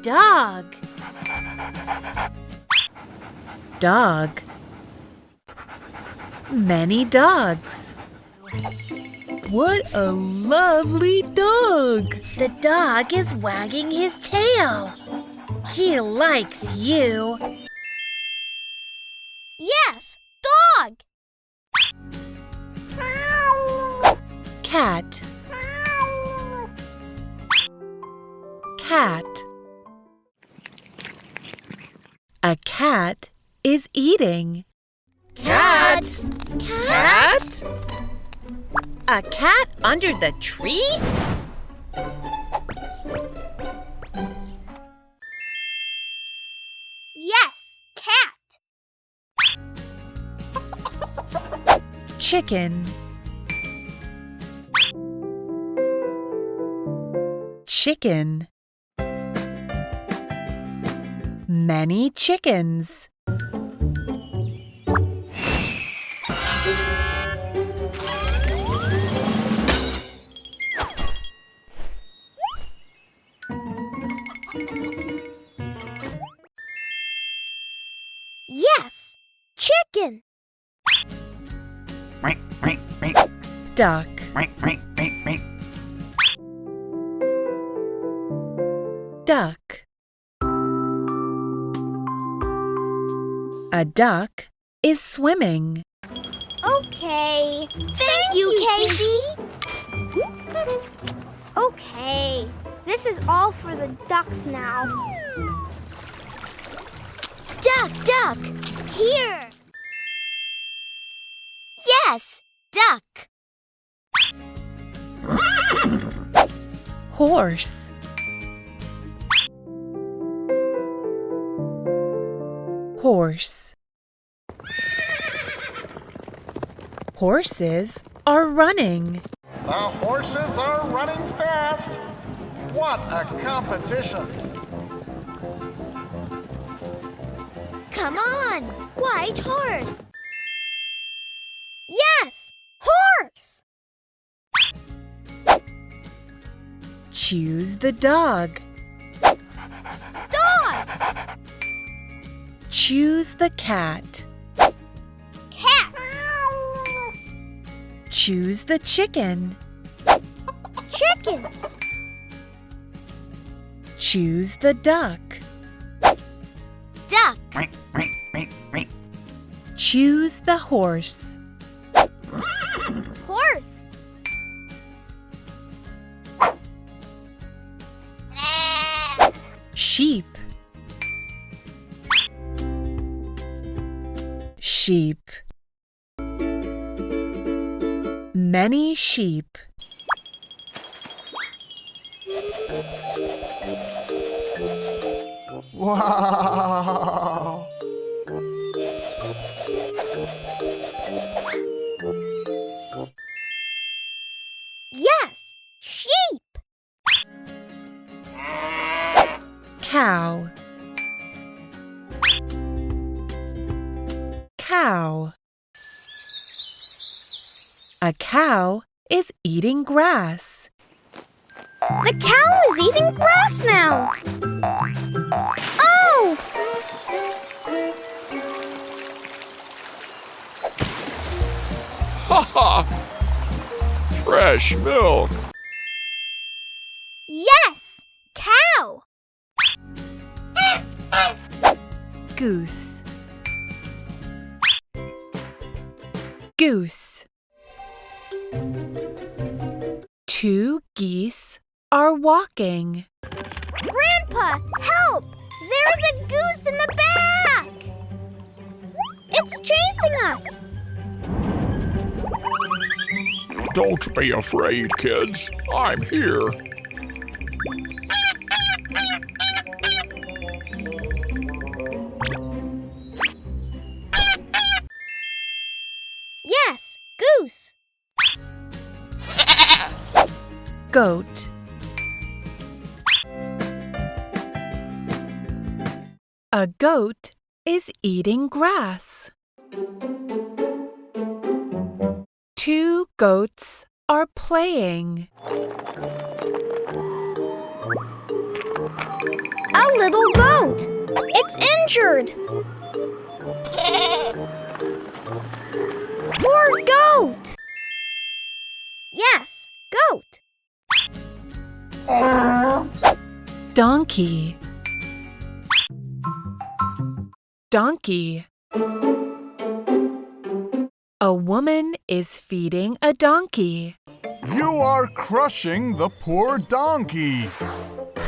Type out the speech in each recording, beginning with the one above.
Dog. Dog. Many dogs. What a lovely dog! The dog is wagging his tail. He likes you. Yes, dog. Cat. Cat. A cat is eating. Cat. Cat? A cat under the tree? Yes, cat. Chicken. Chicken. Many chickens. Yes, chicken. Duck. Duck. A duck is swimming. Okay. Thank you, Casey. Okay, this is all for the ducks now. Duck, duck, here. Yes, duck. Horse. Horse. Horses are running. The horses are running fast. What a competition! Come on, white horse. Yes, horse. Choose the dog. Dog. Choose the cat. Cat. Choose the chicken. Chicken. Choose the duck. Duck. Choose the horse. Horse. Sheep. Sheep. Many sheep. Wow! Yes, sheep. Cow. Cow. A cow is eating grass. The cow is eating grass now. Oh! Ha ha! Fresh milk. Yes, cow. Goose. Goose. Two geese are walking. Grandpa, help! There is a goose in the back! It's chasing us! Don't be afraid, kids. I'm here. Yes, goose. Goat. A goat is eating grass. Two goats are playing. A little goat. It's injured. Poor goat. Yes, goat. Donkey. Donkey. A woman is feeding a donkey. You are crushing the poor donkey.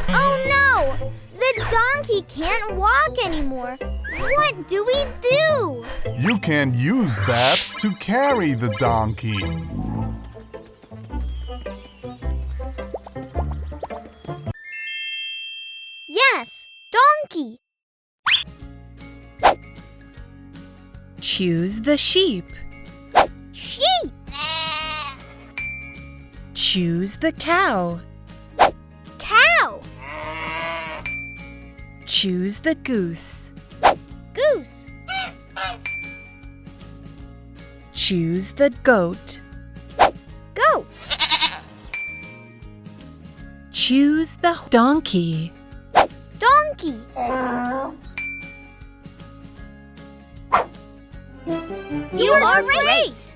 Oh no! The donkey can't walk anymore. What do we do? You can use that to carry the donkey. Yes, donkey. Choose the sheep. Sheep. Choose the cow. Cow. Choose the goose. Goose. Choose the goat. Goat. Choose the donkey. Donkey. You are great!